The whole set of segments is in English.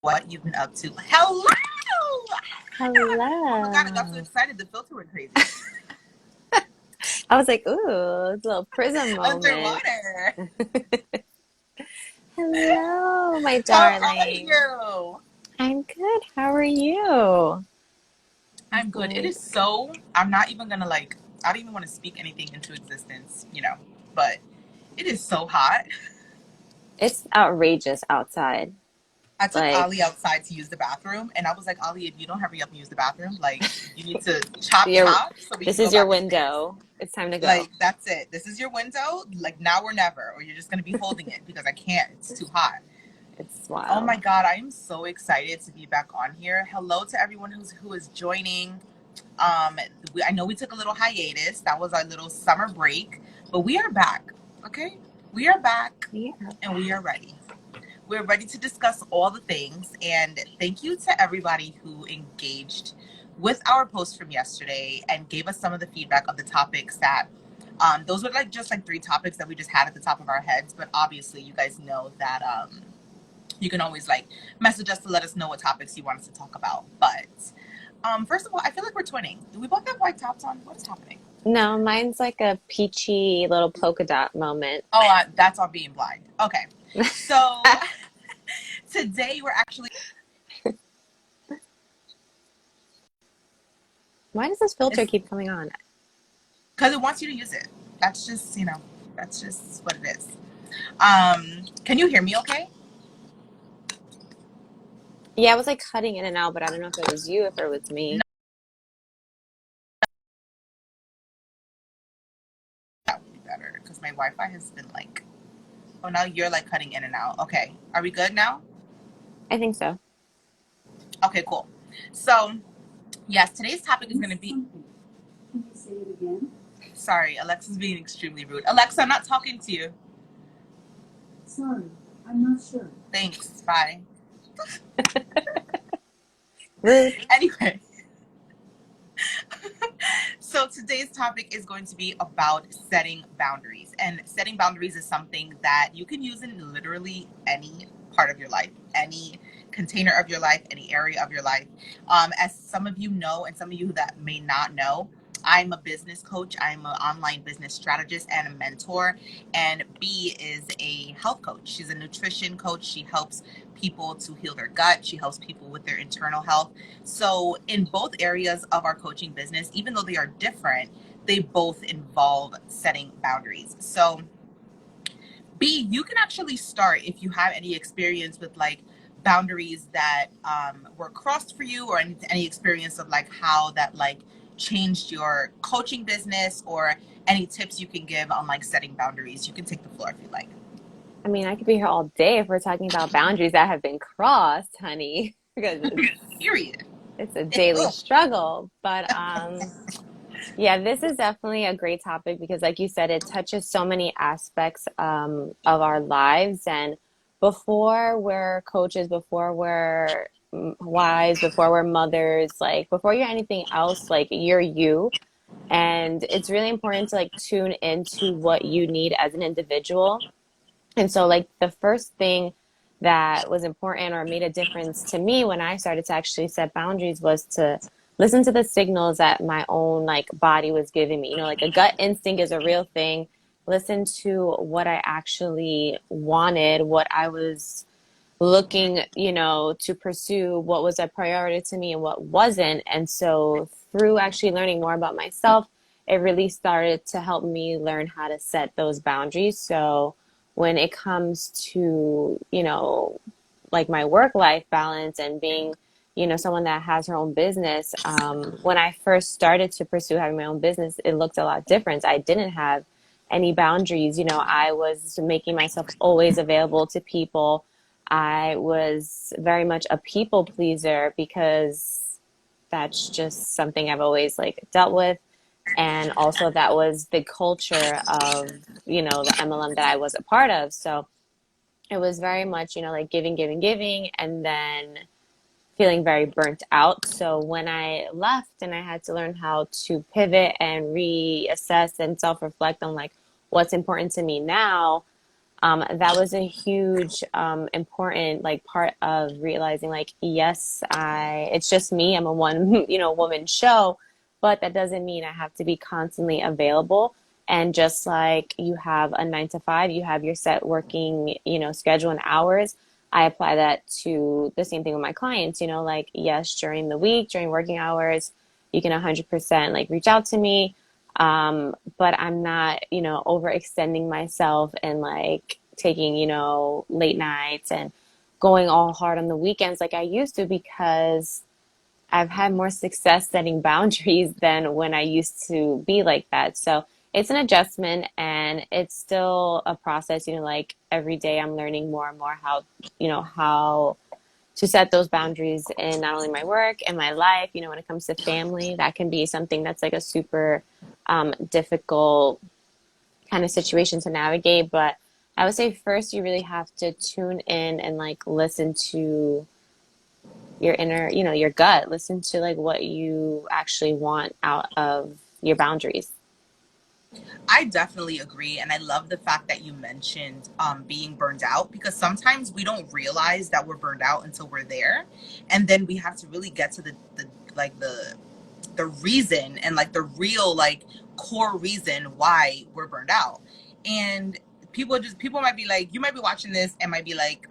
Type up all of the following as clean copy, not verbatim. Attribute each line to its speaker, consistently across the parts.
Speaker 1: what you've been up to. Hello! Oh my god, I got so
Speaker 2: Hello.
Speaker 1: excited. The filter went crazy.
Speaker 2: I was like, ooh, it's a little prism moment.
Speaker 1: Underwater.
Speaker 2: Hello, my
Speaker 1: How are
Speaker 2: darling.
Speaker 1: you?
Speaker 2: I'm good. How are you?
Speaker 1: I'm good. It is so. I'm not even gonna like. I don't even want to speak anything into existence, but it is so hot.
Speaker 2: It's outrageous outside.
Speaker 1: I took
Speaker 2: Like,
Speaker 1: Ali outside to use the bathroom, and I was like, Ali, if you don't hurry up and use the bathroom, like, you need to chop
Speaker 2: your
Speaker 1: chop so we
Speaker 2: this
Speaker 1: can go
Speaker 2: is your
Speaker 1: back upstairs.
Speaker 2: window. It's time to go.
Speaker 1: Like, that's it. This is your window. Like, now or never, or you're just gonna be holding it because I can't. It's too hot.
Speaker 2: It's
Speaker 1: Oh my
Speaker 2: wild.
Speaker 1: god, I am so excited to be back on here. Hello to everyone who is joining. I know we took a little hiatus. That was our little summer break, but we are back. Okay, we are back,
Speaker 2: Yeah.
Speaker 1: and we are ready. We're ready to discuss all the things. And thank you to everybody who engaged with our post from yesterday and gave us some of the feedback of the topics that. Those were just like three topics that we just had at the top of our heads. But obviously, you guys know that you can always like message us to let us know what topics you want us to talk about. But first of all, I feel like we're twinning. Do we both have white tops on? What is happening?
Speaker 2: No, mine's like a peachy little polka dot moment.
Speaker 1: Oh, that's on being blind. Okay. So today we're actually,
Speaker 2: Why does this filter
Speaker 1: it's
Speaker 2: keep coming on?
Speaker 1: because it wants you to use it. That's just, that's just what it is. Can you hear me okay?
Speaker 2: Yeah, I was like cutting in and out, but I don't know if it was you, if it was
Speaker 1: No,
Speaker 2: me.
Speaker 1: that would be better because my Wi-Fi has been like, oh, now you're like cutting in and out. Okay. Are we good now?
Speaker 2: I think so.
Speaker 1: Okay, cool. So, yes, today's topic is going to be,
Speaker 3: Can you say it again?
Speaker 1: sorry, Alexa's being extremely rude. Alexa, I'm not talking to you.
Speaker 3: Sorry, I'm not sure.
Speaker 1: Thanks. Bye.
Speaker 2: Rude.
Speaker 1: Anyway, so today's topic is going to be about setting boundaries. And setting boundaries is something that you can use in literally any part of your life, any container of your life, any area of your life. As some of you know, and some of you that may not know, I'm a business coach. I'm an online business strategist and a mentor. And B is a health coach. She's a nutrition coach. She helps people to heal their gut. She helps people with their internal health. So, in both areas of our coaching business, even though they are different, they both involve setting boundaries. So, B, you can actually start if you have any experience with like boundaries that were crossed for you, or any experience of like how that like changed your coaching business, or any tips you can give on like setting boundaries. You can take the floor if you like.
Speaker 2: I mean, I could be here all day if we're talking about boundaries that have been crossed, honey, because
Speaker 1: Period.
Speaker 2: it's a daily struggle. But yeah, this is definitely a great topic because, like you said, it touches so many aspects of our lives. And before we're coaches, before we're wives, before we're mothers, like before you're anything else, like you're you. And it's really important to like tune into what you need as an individual. And so, like, the first thing that was important or made a difference to me when I started to actually set boundaries was to listen to the signals that my own like body was giving me. You know, like a gut instinct is a real thing. Listen to what I actually wanted, what I was looking, to pursue, what was a priority to me and what wasn't. And so, through actually learning more about myself, it really started to help me learn how to set those boundaries. So, when it comes to, like my work life balance and being, someone that has her own business, when I first started to pursue having my own business, it looked a lot different. I didn't have any boundaries. I was making myself always available to people. I was very much a people pleaser because that's just something I've always like dealt with. And also that was the culture of, the MLM that I was a part of. So it was very much, like giving, giving, giving, and then feeling very burnt out. So when I left and I had to learn how to pivot and reassess and self-reflect on like what's important to me now, That was a huge, important like part of realizing like, yes, it's just me. I'm a one, woman show, but that doesn't mean I have to be constantly available. And just like you have a 9 to 5, you have your set working, schedule and hours. I apply that to the same thing with my clients, like, yes, during the week, during working hours, you can 100% like reach out to me. But I'm not, overextending myself and like taking, late nights and going all hard on the weekends like I used to because I've had more success setting boundaries than when I used to be like that. So it's an adjustment and it's still a process, like every day I'm learning more and more how to set those boundaries in not only my work and my life, when it comes to family, that can be something that's like a super difficult kind of situation to navigate. But I would say first, you really have to tune in and like listen to your inner, your gut, listen to like what you actually want out of your boundaries.
Speaker 1: I definitely agree, and I love the fact that you mentioned being burned out, because sometimes we don't realize that we're burned out until we're there, and then we have to really get to the like the reason and like the real like core reason why we're burned out. And people might be like, you might be watching this and might be like,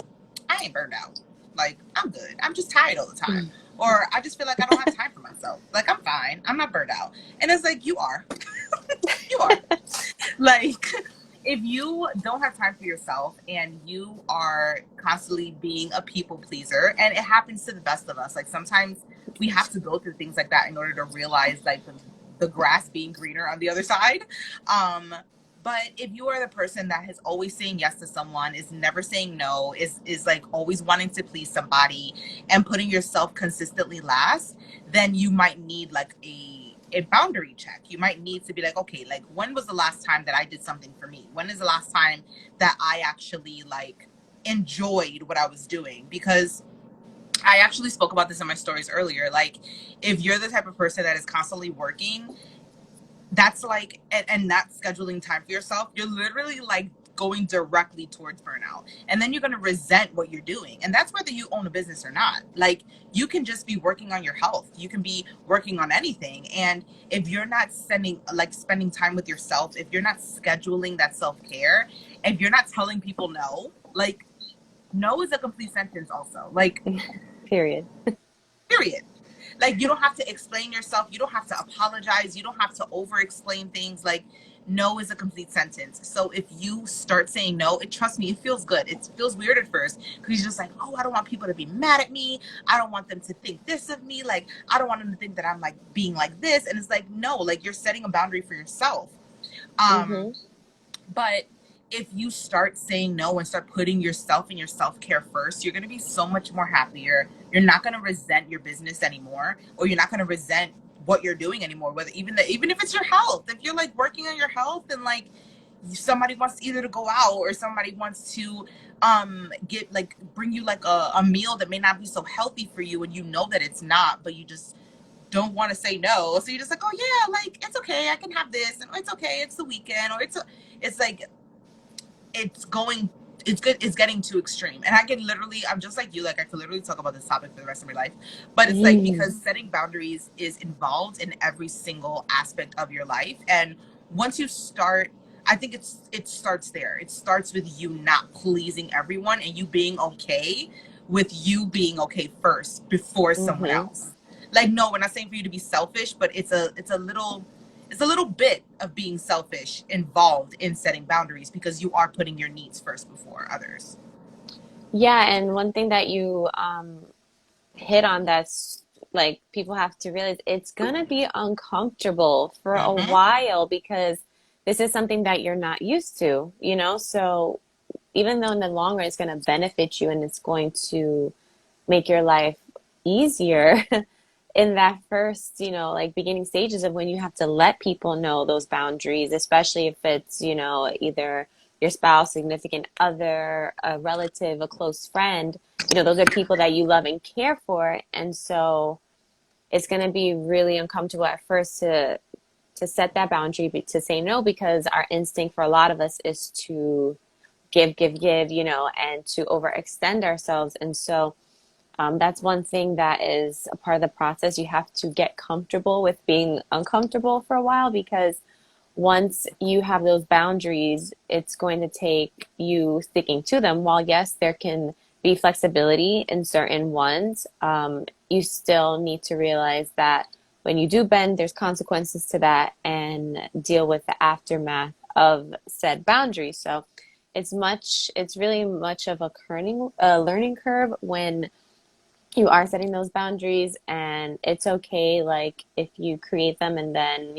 Speaker 1: I ain't burned out. Like, I'm good. I'm just tired all the time. Or I just feel like I don't have time for myself. Like, I'm fine. I'm not burned out. And it's like, you are. You are. Like, if you don't have time for yourself and you are constantly being a people pleaser, and it happens to the best of us, like sometimes we have to go through things like that in order to realize like the grass being greener on the other side. um but if you are the person that is always saying yes to someone, is never saying no, is like always wanting to please somebody and putting yourself consistently last, then you might need like a boundary check. You might need to be like, okay, like when was the last time that I did something for me? When is the last time that I actually like enjoyed what I was doing? Because I actually spoke about this in my stories earlier. Like, if you're the type of person that is constantly working, that's like, and not scheduling time for yourself, you're literally like going directly towards burnout. And then you're going to resent what you're doing. And that's whether you own a business or not. Like, you can just be working on your health, you can be working on anything. And if you're not spending time with yourself, if you're not scheduling that self-care, if you're not telling people no, like, no is a complete sentence also. Like,
Speaker 2: Period.
Speaker 1: period. Like, you don't have to explain yourself, you don't have to apologize, you don't have to over explain things. Like, no is a complete sentence. So if you start saying no, trust me, it feels good. It feels weird at first because you're just like, oh, I don't want people to be mad at me, I don't want them to think this of me, like I don't want them to think that I'm like being like this. And it's like, no, like you're setting a boundary for yourself. um
Speaker 2: Mm-hmm.
Speaker 1: but if you start saying no and start putting yourself and your self-care first, you're going to be so much more happier. You're not going to resent your business anymore, or you're not going to resent what you're doing anymore. Whether even if it's your health, if you're like working on your health and like somebody wants either to go out or somebody wants to get like bring you like a meal that may not be so healthy for you, and you know that it's not, but you just don't want to say no, so you're just like, oh yeah, like it's okay, I can have this, and it's okay, it's the weekend, or it's like it's going it's good, it's getting too extreme. And I can literally, I'm just like you, like I could literally talk about this topic for the rest of my life. But it's like,
Speaker 2: Mm-hmm.
Speaker 1: because setting boundaries is involved in every single aspect of your life. And once you start, I think it starts there. It starts with you not pleasing everyone and you being okay with you being okay first before someone
Speaker 2: Mm-hmm.
Speaker 1: else. Like, no, we're not saying for you to be selfish, but it's a little bit of being selfish involved in setting boundaries, because you are putting your needs first before others.
Speaker 2: Yeah, and one thing that you hit on that's like people have to realize it's gonna be uncomfortable for a
Speaker 1: Mm-hmm.
Speaker 2: while because this is something that you're not used to, So even though in the long run it's gonna benefit you and it's going to make your life easier in that first, like beginning stages of when you have to let people know those boundaries, especially if it's, either your spouse, significant other, a relative, a close friend, those are people that you love and care for. And so it's going to be really uncomfortable at first to set that boundary, to say no, because our instinct for a lot of us is to give, and to overextend ourselves. And so that's one thing that is a part of the process. You have to get comfortable with being uncomfortable for a while, because once you have those boundaries, it's going to take you sticking to them. While, yes, there can be flexibility in certain ones, you still need to realize that when you do bend, there's consequences to that, and deal with the aftermath of said boundaries. So it's really much of a learning curve when you are setting those boundaries, and it's okay, like, if you create them and then,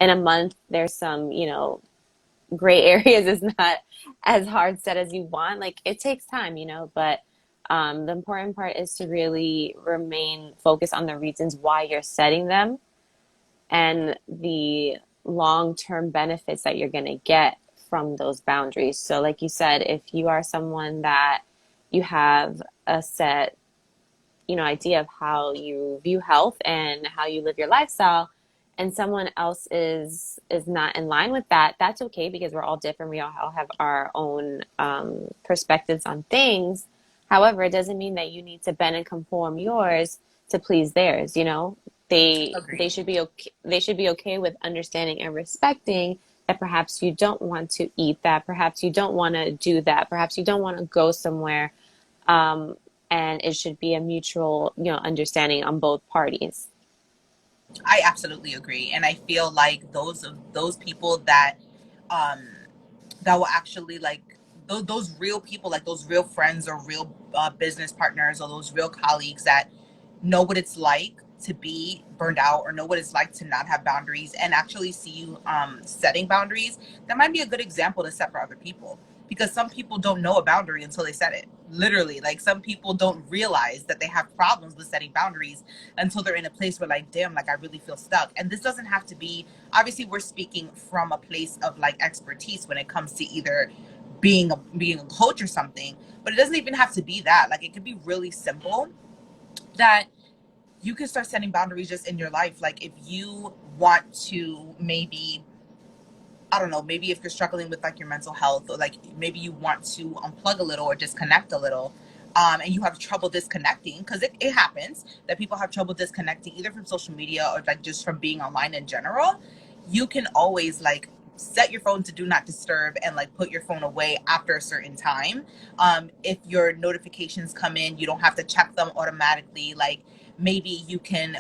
Speaker 2: in a month there's some, gray areas, is not as hard set as you want. Like, it takes time, but the important part is to really remain focused on the reasons why you're setting them, and the long-term benefits that you're going to get from those boundaries. So like you said, if you are someone that you have a set, idea of how you view health and how you live your lifestyle, and someone else is not in line with that, that's okay, because we're all different. We all have our own perspectives on things. However, it doesn't mean that you need to bend and conform yours to please theirs. They
Speaker 1: Agreed.
Speaker 2: should be okay. They should be okay with understanding and respecting that perhaps you don't want to eat that, perhaps you don't want to do that, perhaps you don't want to go somewhere, um, and it should be a mutual, understanding on both parties.
Speaker 1: I absolutely agree, and I feel like those people that um that will actually like those real people, like those real friends or real business partners or those real colleagues that know what it's like to be burned out or know what it's like to not have boundaries and actually see you setting boundaries. That might be a good example to set for other people, because some people don't know a boundary until they set it. Literally, like, some people don't realize that they have problems with setting boundaries until they're in a place where, like, damn, like, I really feel stuck. And this doesn't have to be, obviously we're speaking from a place of like expertise when it comes to either being a coach or something, but it doesn't even have to be that. Like, it could be really simple, that you can start setting boundaries just in your life. Like, if you want to, maybe, I don't know, maybe if you're struggling with like your mental health, or like maybe you want to unplug a little or disconnect a little, and you have trouble disconnecting, because it happens that people have trouble disconnecting either from social media or like just from being online in general. You can always like set your phone to do not disturb and like put your phone away after a certain time. If your notifications come in, you don't have to check them automatically. Like, maybe you can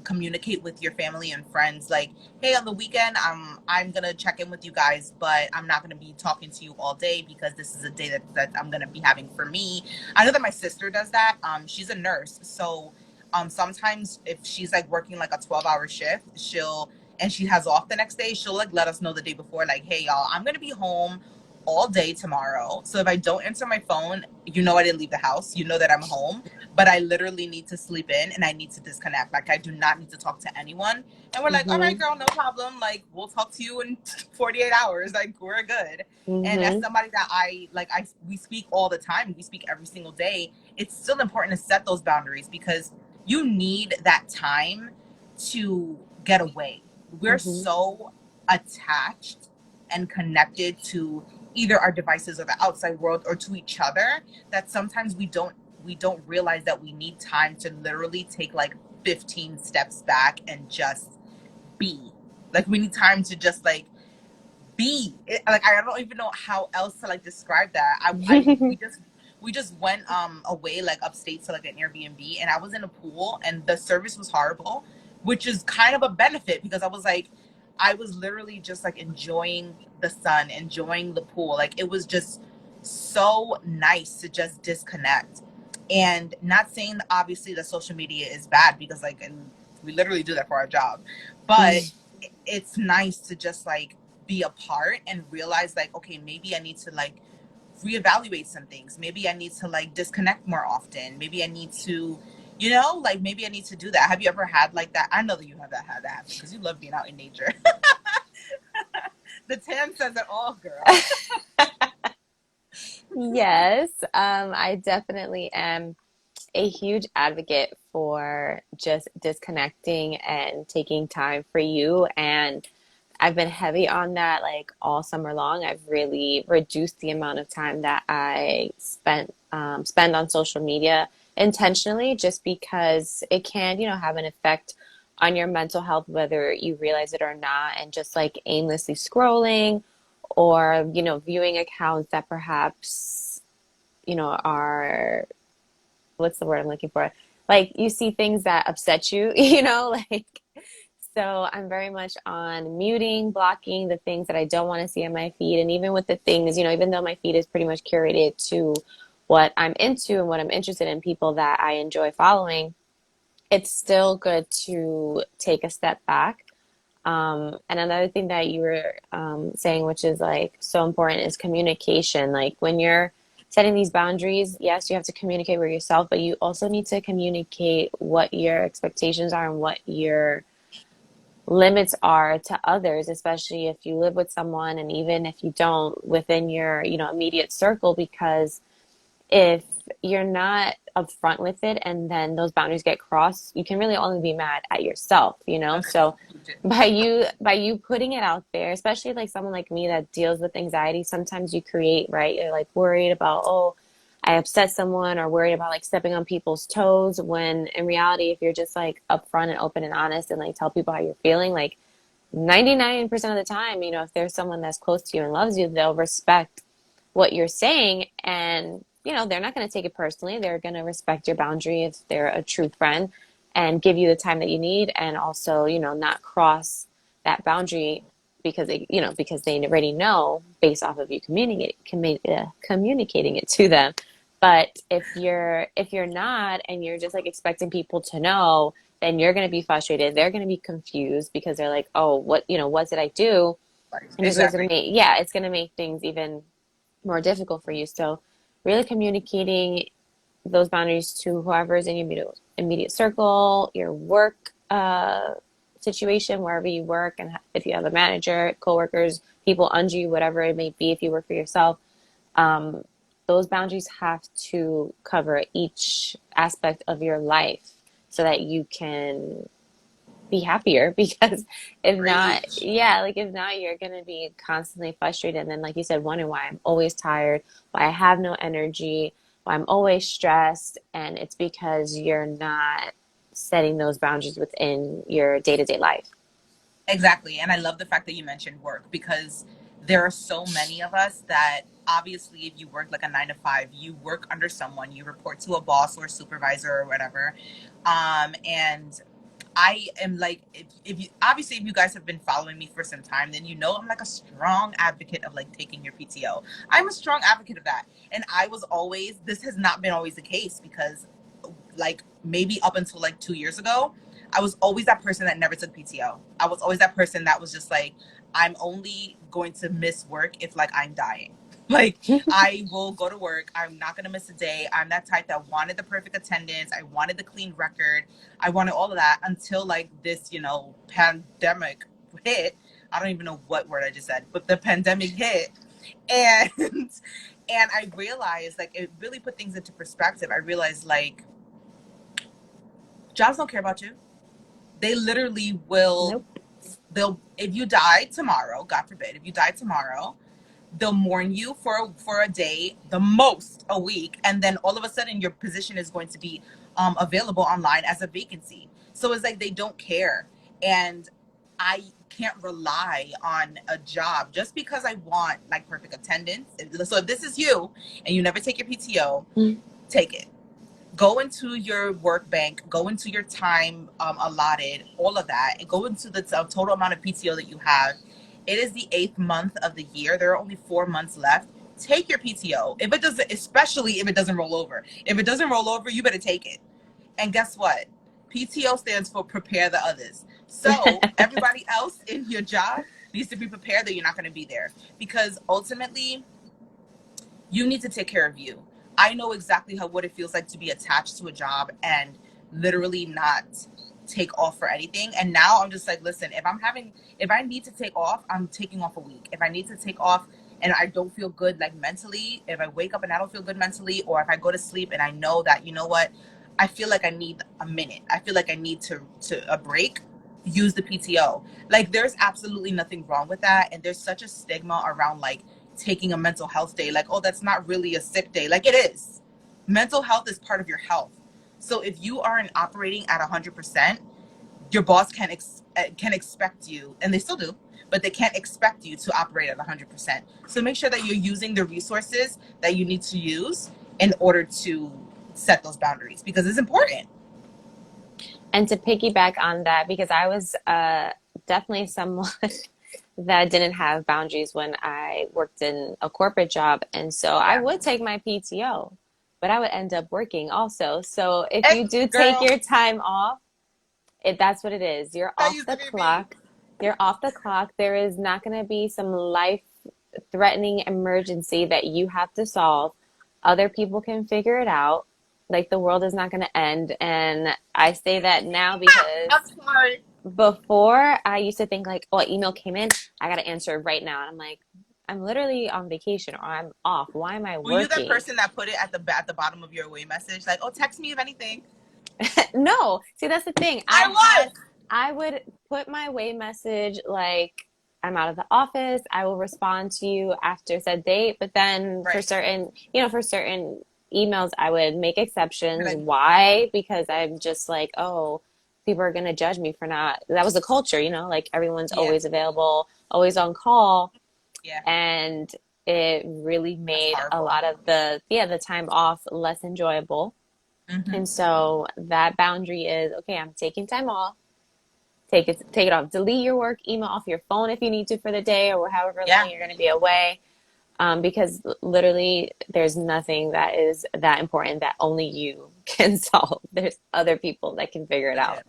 Speaker 1: communicate with your family and friends, like, hey, on the weekend, I'm gonna check in with you guys, but I'm not gonna be talking to you all day because this is a day that I'm gonna be having for me. I know that my sister does that. She's a nurse, so sometimes if she's like working like a 12-hour shift, and she has off the next day, she'll like let us know the day before, like, hey y'all, I'm gonna be home all day tomorrow. So if I don't answer my phone, I didn't leave the house. You know that I'm home, but I literally need to sleep in and I need to disconnect. Like, I do not need to talk to anyone. And we're like, all right,
Speaker 2: Mm-hmm.
Speaker 1: girl, no problem. Like, we'll talk to you in 48 hours. Like, we're good. And as
Speaker 2: Mm-hmm.
Speaker 1: somebody that we speak all the time, we speak every single day. It's still important to set those boundaries, because you need that time to get away. We're
Speaker 2: Mm-hmm.
Speaker 1: so attached and connected to either our devices or the outside world or to each other, that sometimes we don't realize that we need time to literally take like 15 steps back and just be. Like, we need time to just like like, I don't even know how else to like describe that. We just went away, like, upstate to like an Airbnb, and I was in a pool and the service was horrible, which is kind of a benefit, because I was literally just like enjoying the sun, enjoying the pool. Like, it was just so nice to just disconnect. And not saying obviously that social media is bad, because like, and we literally do that for our job, but it's nice to just like be apart and realize, like, okay, maybe I need to like reevaluate some things. Maybe I need to like disconnect more often. Maybe I need to, like, maybe I need to do that. Have you ever had like that? I know that you have had that happen, because you love being out in nature. The tan says it all, girl.
Speaker 2: Yes, I definitely am a huge advocate for just disconnecting and taking time for you. And I've been heavy on that like all summer long. I've really reduced the amount of time that I spend on social media intentionally, just because it can, have an effect on your mental health, whether you realize it or not, and just like aimlessly scrolling or, viewing accounts that perhaps, are what's the word I'm looking for? Like you see things that upset you, like so I'm very much on muting, blocking the things that I don't want to see on my feed. And even with the things, even though my feed is pretty much curated to what I'm into and what I'm interested in, people that I enjoy following, it's still good to take a step back. And another thing that you were saying, which is like so important, is communication. Like when you're setting these boundaries, yes, you have to communicate with yourself, but you also need to communicate what your expectations are and what your limits are to others, especially if you live with someone and even if you don't within your, immediate circle, because if you're not upfront with it and then those boundaries get crossed, you can really only be mad at yourself.
Speaker 1: Agreed.
Speaker 2: So by you putting it out there, especially like someone like me that deals with anxiety, sometimes you create, right? You're like worried about, oh, I upset someone, or worried about like stepping on people's toes, when in reality, if you're just like upfront and open and honest and like tell people how you're feeling, like 99% of the time, if there's someone that's close to you and loves you, they'll respect what you're saying, and they're not going to take it personally. They're going to respect your boundary if they're a true friend, and give you the time that you need, and also not cross that boundary because they already know based off of you communicating it to them. But if you're not, and you're just like expecting people to know, then you're going to be frustrated. They're going to be confused because they're like, oh, what did I do?
Speaker 1: Right.
Speaker 2: And just
Speaker 1: Exactly.
Speaker 2: it's going to make things even more difficult for you. So really communicating those boundaries to whoever is in your immediate circle, your work situation, wherever you work, and if you have a manager, coworkers, people under you, whatever it may be, if you work for yourself, um, those boundaries have to cover each aspect of your life so that you can be happier. Because if not,
Speaker 1: Preach.
Speaker 2: yeah, like if not, you're gonna be constantly frustrated, and then like you said, wondering why I'm always tired, why I have no energy, why I'm always stressed. And it's because you're not setting those boundaries within your day-to-day life.
Speaker 1: Exactly. And I love the fact that you mentioned work, because there are so many of us that obviously, if you work like a 9 to 5, you work under someone, you report to a boss or a supervisor or whatever. And I am like, if you obviously, if you guys have been following me for some time, then I'm like a strong advocate of like taking your PTO. I'm a strong advocate of that. And this has not been always the case, because like maybe up until like 2 years ago, I was always that person that never took PTO. I was always that person that was just like, I'm only going to miss work if like I'm dying. Like I will go to work. I'm not gonna miss a day. I'm that type that wanted the perfect attendance. I wanted the clean record. I wanted all of that until like this, pandemic hit. I don't even know what word I just said, but the pandemic hit, and and I realized, like, it really put things into perspective. I realized, like, jobs don't care about you. They literally will.
Speaker 2: Nope.
Speaker 1: They'll if you die tomorrow, God forbid, if you die tomorrow, they'll mourn you for a day, the most a week, and then all of a sudden your position is going to be available online as a vacancy. So it's like they don't care, and I can't rely on a job just because I want like perfect attendance. So if this is you and you never take your PTO, take it. Go into your work bank, go into your time allotted, all of that, and go into the total amount of PTO that you have. It is the 8th month of the year. There are only 4 months left. Take your PTO. If it doesn't, especially if it doesn't roll over. If it doesn't roll over, you better take it. And guess what? PTO stands for prepare the others. So everybody else in your job needs to be prepared that you're not going to be there, because ultimately you need to take care of you. I know exactly what it feels like to be attached to a job and literally not take off for anything. And now I'm just like, listen, if I need to take off, I'm taking off a week. If I need to take off and I don't feel good, like mentally, if I wake up and I don't feel good mentally, or if I go to sleep and I know that, you know what, I feel like I need a minute. I feel like I need to a break. use the PTO. Like there's absolutely nothing wrong with that. And there's such a stigma around like taking a mental health day. Like, oh, that's not really a sick day. Like it is. Mental health is part of your health. So if you aren't operating at 100%, your boss can expect you, and they still do, but they can't expect you to operate at 100%. So make sure that you're using the resources that you need to use in order to set those boundaries because it's important.
Speaker 2: And to piggyback on that, because I was definitely someone that didn't have boundaries when I worked in a corporate job. And so I
Speaker 1: Yeah.
Speaker 2: would take my PTO, but I would end up working also. So if
Speaker 1: And
Speaker 2: you do take
Speaker 1: girl,
Speaker 2: your time off, that's what it is. You're
Speaker 1: that
Speaker 2: off
Speaker 1: used
Speaker 2: the
Speaker 1: to be me.
Speaker 2: clock. You're off the clock. There is not going to be some life-threatening emergency that you have to solve. Other people can figure it out. Like the world is not going to end. And I say that now
Speaker 1: I'm
Speaker 2: because
Speaker 1: sorry.
Speaker 2: before I used to think like, oh, an email came in, I got to answer it right now. And I'm like, I'm literally on vacation or I'm off. Why am I
Speaker 1: Were you that
Speaker 2: working?
Speaker 1: person that put it at the bottom of your away message, like, "Oh, text me if anything"?
Speaker 2: No, see, that's the thing.
Speaker 1: I was.
Speaker 2: I would put my away message like, I'm out of the office. I will respond to you after said date. But then for
Speaker 1: Right.
Speaker 2: certain, for certain emails, I would make
Speaker 1: You're
Speaker 2: exceptions.
Speaker 1: like,
Speaker 2: Why? Because I'm just like, oh, people are going to judge me for not. That was the culture, like everyone's
Speaker 1: yeah,
Speaker 2: always available, always on call.
Speaker 1: yeah,
Speaker 2: And it really
Speaker 1: that's
Speaker 2: made a
Speaker 1: powerful.
Speaker 2: lot of the time off less enjoyable.
Speaker 1: Mm-hmm.
Speaker 2: And so that boundary is okay, I'm taking time off. Take it off. Delete your work email off your phone if you need to for the day or however long
Speaker 1: Yeah,
Speaker 2: you're going to be away. Because literally there's nothing that is that important that only you can solve. There's other people that can figure it out.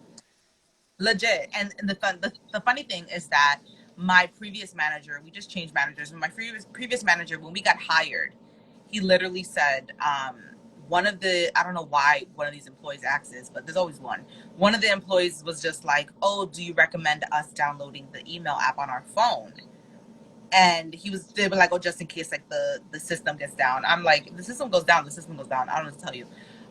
Speaker 1: legit. Legit. And the funny thing is that my previous manager, we just changed managers, but my previous manager, when we got hired, he literally said, one of the, I don't know why one of these employees acts this, but there's always one. One of the employees was just like, "Oh, do you recommend us downloading the email app on our phone?" And they were like, "Oh, just in case like the system gets down." I'm like, "The system goes down, the system goes down. I don't know what to tell you."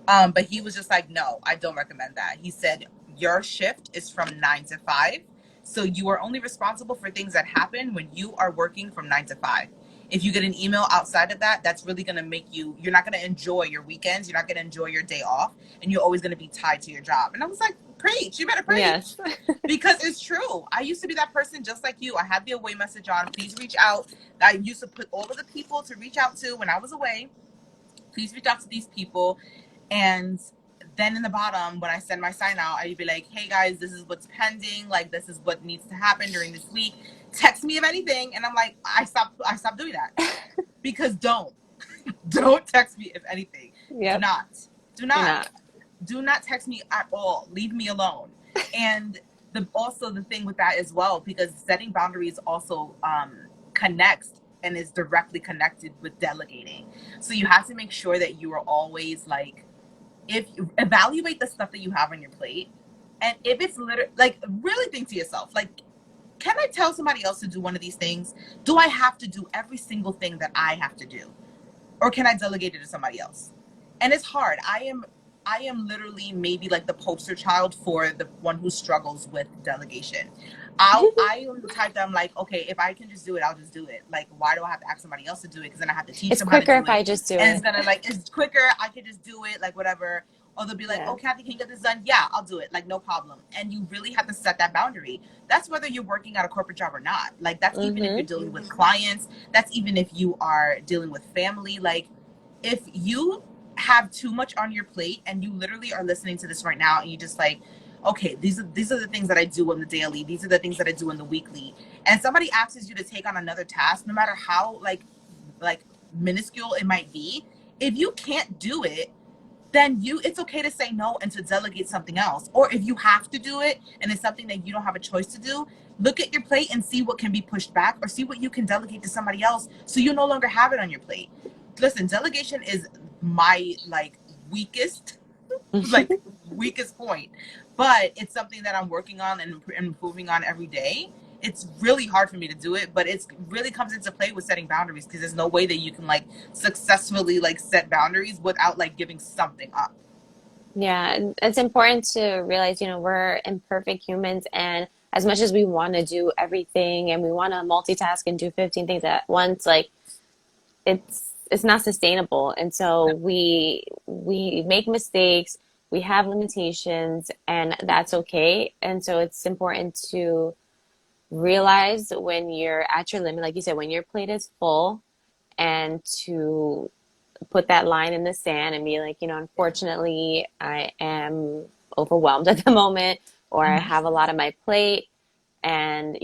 Speaker 1: But he was just like, "No, I don't recommend that." He said, "Your shift is from 9 to 5. So you are only responsible for things that happen when you are working from 9 to 5. If you get an email outside of that, that's really going to make you're not going to enjoy your weekends. You're not going to enjoy your day off. And you're always going to be tied to your job." And I was like, "Preach, you better preach."
Speaker 2: Yes.
Speaker 1: Because it's true. I used to be that person just like you. I had the away message on. Please reach out. I used to put all of the people to reach out to when I was away. Please reach out to these people. And then in the bottom, when I send my sign out, I'd be like, "Hey guys, this is what's pending. Like this is what needs to happen during this week. Text me if anything." And I'm like, I stopped doing that. Because don't text me if anything. Do
Speaker 2: Yep.
Speaker 1: not. Do
Speaker 2: Do
Speaker 1: not.
Speaker 2: not.
Speaker 1: Do not text me at all. Leave me alone. And also the thing with that as well, because setting boundaries also connects and is directly connected with delegating. So you have to make sure that you are always like, if you evaluate the stuff that you have on your plate, and if it's literally like, really think to yourself, like, can I tell somebody else to do one of these things? Do I have to do every single thing that I have to do? Or can I delegate it to somebody else? And it's hard. I am literally maybe like the poster child for the one who struggles with delegation. I am the type that I'm like, okay, if I can just do it, I'll just do it. Like, why do I have to ask somebody else to do it? Because then I have to teach
Speaker 2: It's
Speaker 1: them how to
Speaker 2: quicker
Speaker 1: do
Speaker 2: if I
Speaker 1: it,
Speaker 2: just do
Speaker 1: and it's
Speaker 2: it.
Speaker 1: gonna like it's quicker. I can just do it, like whatever. Or they'll be like,
Speaker 2: Yeah.
Speaker 1: "Oh, Kathy, can you get this done?" "Yeah, I'll do it." Like, no problem. And you really have to set that boundary. That's whether you're working at a corporate job or not. Like, that's even if
Speaker 2: Mm-hmm.
Speaker 1: you're dealing with clients. That's even if you are dealing with family. Like, if you have too much on your plate and you literally are listening to this right now and you just like, okay, these are the things that I do on the daily, these are the things that I do in the weekly, and somebody asks you to take on another task, no matter how like minuscule it might be, if you can't do it, then it's okay to say no and to delegate something else. Or if you have to do it and it's something that you don't have a choice to do, look at your plate and see what can be pushed back or see what you can delegate to somebody else so you no longer have it on your plate. Listen, delegation is my like weakest like weakest point, but it's something that I'm working on and improving on every day. It's really hard for me to do it, but it's really comes into play with setting boundaries, because there's no way that you can like successfully like set boundaries without like giving something up.
Speaker 2: Yeah, and it's important to realize, we're imperfect humans, and as much as we want to do everything and we want to multitask and do 15 things at once, like it's not sustainable. And so we make mistakes, we have limitations, and that's okay. And so it's important to realize when you're at your limit, like you said, when your plate is full, and to put that line in the sand and be like, unfortunately, I am overwhelmed at the moment, or I
Speaker 1: Mhm.
Speaker 2: have a lot on my plate, and,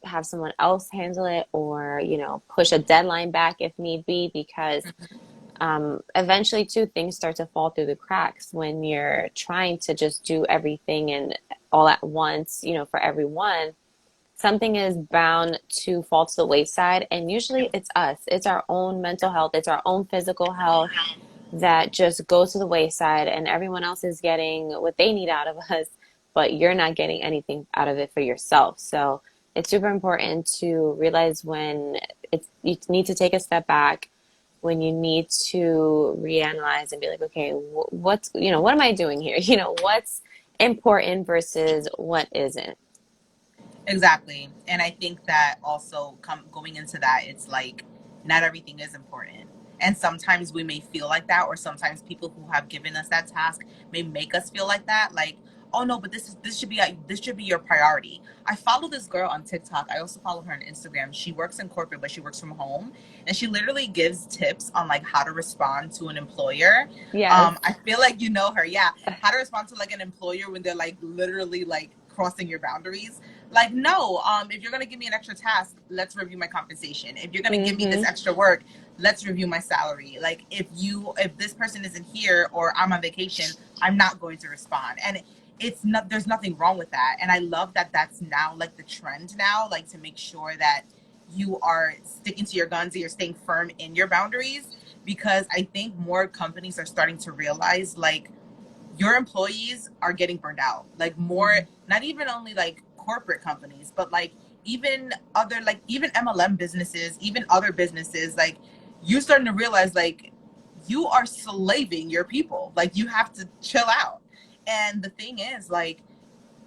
Speaker 2: have someone else handle it, or, push a deadline back if need be, because eventually, too, things start to fall through the cracks when you're trying to just do everything and all at once, for everyone. Something is bound to fall to the wayside, and usually it's us. It's our own mental health, it's our own physical health that just goes to the wayside, and everyone else is getting what they need out of us, but you're not getting anything out of it for yourself. So it's super important to realize when you need to take a step back, when you need to reanalyze and be like, okay, what's, what am I doing here? What's important versus what isn't.
Speaker 1: Exactly. And I think that also going into that, it's like not everything is important. And sometimes we may feel like that, or sometimes people who have given us that task may make us feel like that. Like, oh no, but this should be your priority. I follow this girl on TikTok. I also follow her on Instagram. She works in corporate, but she works from home, and she literally gives tips on like how to respond to an employer.
Speaker 2: Yes.
Speaker 1: I feel like you know her. Yeah, how to respond to like an employer when they're like literally like crossing your boundaries. Like, no, if you're gonna give me an extra task, let's review my compensation. If you're gonna give me this
Speaker 2: Mm-hmm.
Speaker 1: extra work, let's review my salary. Like, if this person isn't here or I'm on vacation, I'm not going to respond. And it's not, there's nothing wrong with that. And I love that that's now like the trend now, like to make sure that you are sticking to your guns and you're staying firm in your boundaries, because I think more companies are starting to realize like your employees are getting burned out. Like more, not even only like corporate companies, but like even other, like even MLM businesses, even other businesses, like you're starting to realize like you are slaving your people. Like you have to chill out. And the thing is like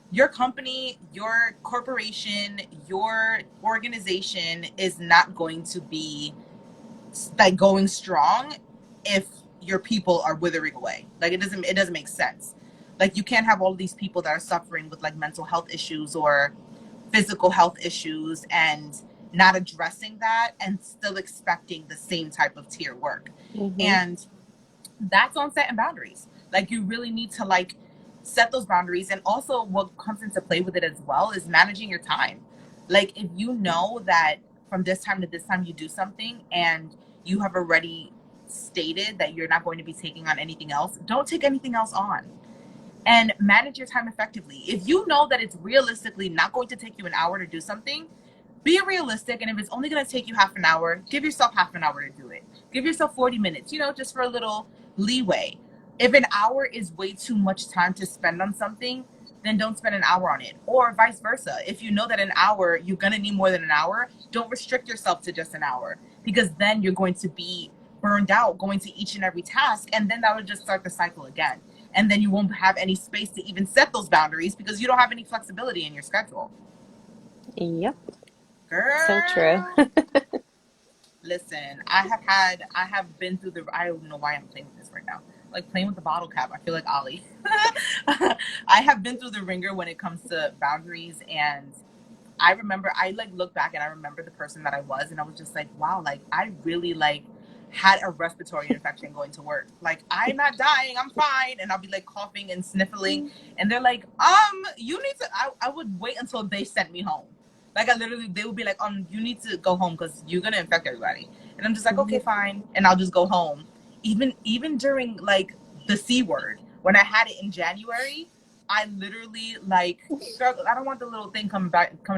Speaker 1: your company, your corporation, your organization is not going to be like going strong if your people are withering away. Like it doesn't make sense. Like you can't have all these people that are suffering with like mental health issues or physical health issues and not addressing that and still expecting the same type of tier work.
Speaker 2: Mm-hmm.
Speaker 1: And that's on setting boundaries. Like you really need to like set those boundaries. And also what comes into play with it as well is managing your time. Like if you know that from this time to this time you do something and you have already stated that you're not going to be taking on anything else, don't take anything else on. And manage your time effectively. If you know that it's realistically not going to take you an hour to do something, be realistic. And if it's only going to take you half an hour, give yourself half an hour to do it. Give yourself 40 minutes, just for a little leeway. If an hour is way too much time to spend on something, then don't spend an hour on it. Or vice versa. If you know that an hour, you're going to need more than an hour, don't restrict yourself to just an hour, because then you're going to be burned out going to each and every task. And then that would just start the cycle again. And then you won't have any space to even set those boundaries because you don't have any flexibility in your schedule.
Speaker 2: Yep. So true.
Speaker 1: Girl, listen, I have been through I don't know why I'm playing with this right now. Like playing with the bottle cap. I feel like Ollie. I have been through the ringer when it comes to boundaries, and I remember I like look back and I remember the person that I was, and I was just like, wow, like I really like had a respiratory infection going to work. Like I'm not dying, I'm fine, and I'll be like coughing and sniffling, and they're like, you need to. I would wait until they sent me home. Like I literally, they would be like, you need to go home because you're gonna infect everybody, and I'm just like, okay, fine, and I'll just go home. Even during like the C word when I had it in January, I literally like, girl, I don't want the little thing coming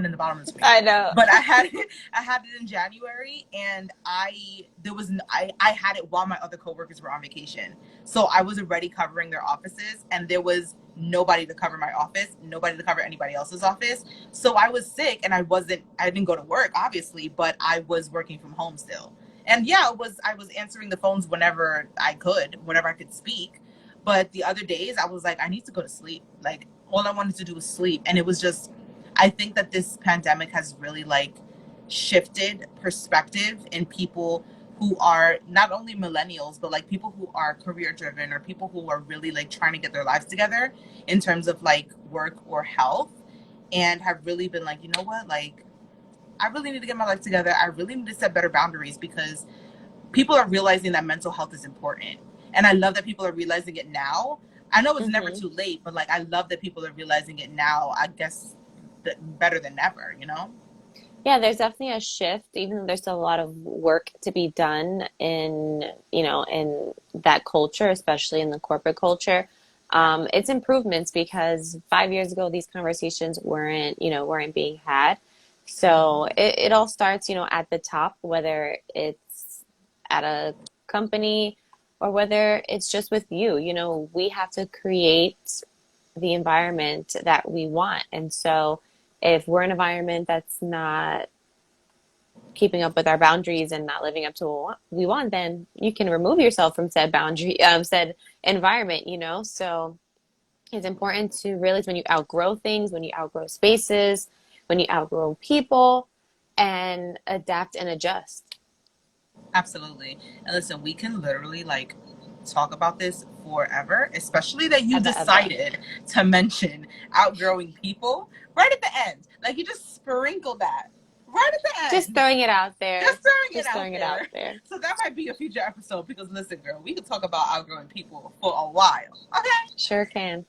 Speaker 1: in the bottom of the screen.
Speaker 2: I know.
Speaker 1: But I had it in January, and I had it while my other coworkers were on vacation. So I was already covering their offices, and there was nobody to cover my office, nobody to cover anybody else's office. So I was sick, and I didn't go to work obviously, but I was working from home still. And yeah, I was answering the phones whenever I could speak. But the other days I was like, I need to go to sleep. Like all I wanted to do was sleep. And it was just, I think that this pandemic has really like shifted perspective in people who are not only millennials, but like people who are career driven or people who are really like trying to get their lives together in terms of like work or health, and have really been like, you know what, like I really need to get my life together. I really need to set better boundaries because people are realizing that mental health is important. And I love that people are realizing it now. I know it's never
Speaker 2: Hmm.
Speaker 1: too late, but like I love that people are realizing it now. I guess better than ever, you know?
Speaker 2: Yeah, there's definitely a shift, even though there's still a lot of work to be done in, in that culture, especially in the corporate culture.
Speaker 1: Yeah.
Speaker 2: It's improvements because 5 years ago, these conversations weren't being had. So
Speaker 1: Mm-hmm.
Speaker 2: it all starts, at the top, whether it's at a company or whether it's just with you. We have to create the environment that we want. And so if we're in an environment that's not keeping up with our boundaries and not living up to what we want, then you can remove yourself from said boundary, said environment, So it's important to realize when you outgrow things, when you outgrow spaces, when you outgrow people, and adapt and adjust.
Speaker 1: Absolutely. And listen, we can literally like talk about this forever, especially that you
Speaker 2: Eba, eba.
Speaker 1: decided to mention outgrowing people right at the end. Like you just sprinkled that right at the
Speaker 2: Just
Speaker 1: end.
Speaker 2: throwing it out there.
Speaker 1: Just throwing it
Speaker 2: Just
Speaker 1: out
Speaker 2: throwing it out
Speaker 1: there.
Speaker 2: there.
Speaker 1: So that might be a future episode because listen, girl, we could talk about outgrowing people for a while. Okay.
Speaker 2: Sure can.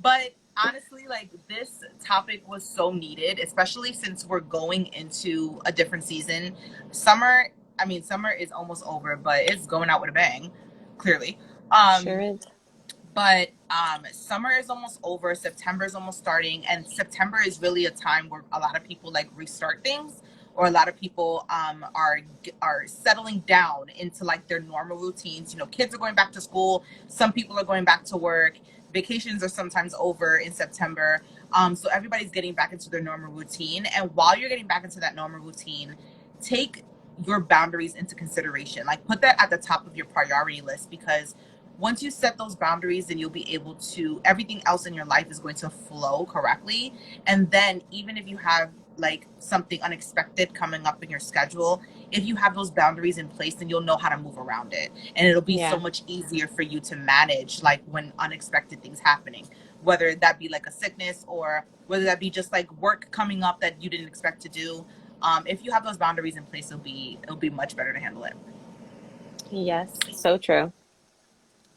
Speaker 1: But honestly, like this topic was so needed, especially since we're going into a different season. Summer, I mean, summer is almost over, but it's going out with a bang, clearly.
Speaker 2: Sure
Speaker 1: Um,
Speaker 2: is.
Speaker 1: but summer is almost over, September is almost starting, and September is really a time where a lot of people like restart things, or a lot of people are settling down into like their normal routines. You know, kids are going back to school, some people are going back to work, vacations are sometimes over in September. So everybody's getting back into their normal routine, and while you're getting back into that normal routine, take your boundaries into consideration. Like put that at the top of your priority list, because once you set those boundaries, then you'll be able to, everything else in your life is going to flow correctly. And then even if you have like something unexpected coming up in your schedule, if you have those boundaries in place, then you'll know how to move around it, and it'll be so
Speaker 2: Yeah.
Speaker 1: much easier for you to manage like when unexpected things happening, whether that be like a sickness or whether that be just like work coming up that you didn't expect to do. If you have those boundaries in place, it'll be much better to handle it.
Speaker 2: Yes. So true.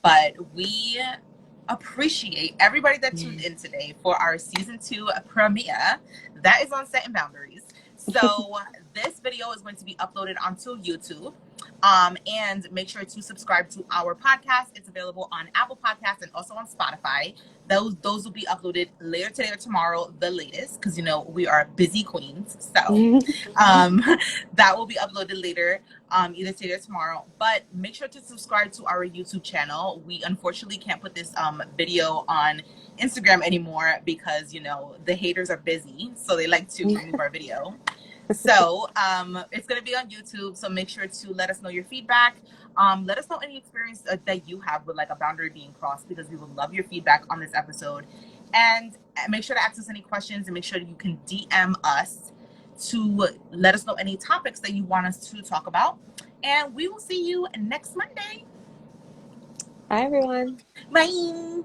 Speaker 1: But we appreciate everybody that tuned in today for our season 2 premiere. That is on Setting Boundaries. So this video is going to be uploaded onto YouTube. And make sure to subscribe to our podcast. It's available on Apple Podcasts and also on Spotify. Those will be uploaded later today or tomorrow, the latest, because you know we are busy queens. So um, that will be uploaded later, either today or tomorrow. But make sure to subscribe to our YouTube channel. We unfortunately can't put this video on Instagram anymore because you know the haters are busy, so they like to remove our video. So it's going to be on YouTube. So make sure to let us know your feedback. Let us know any experience that you have with like a boundary being crossed, because we would love your feedback on this episode. And make sure to ask us any questions, and make sure you can DM us to let us know any topics that you want us to talk about. And we will see you next Monday.
Speaker 2: Bye, everyone.
Speaker 1: Bye.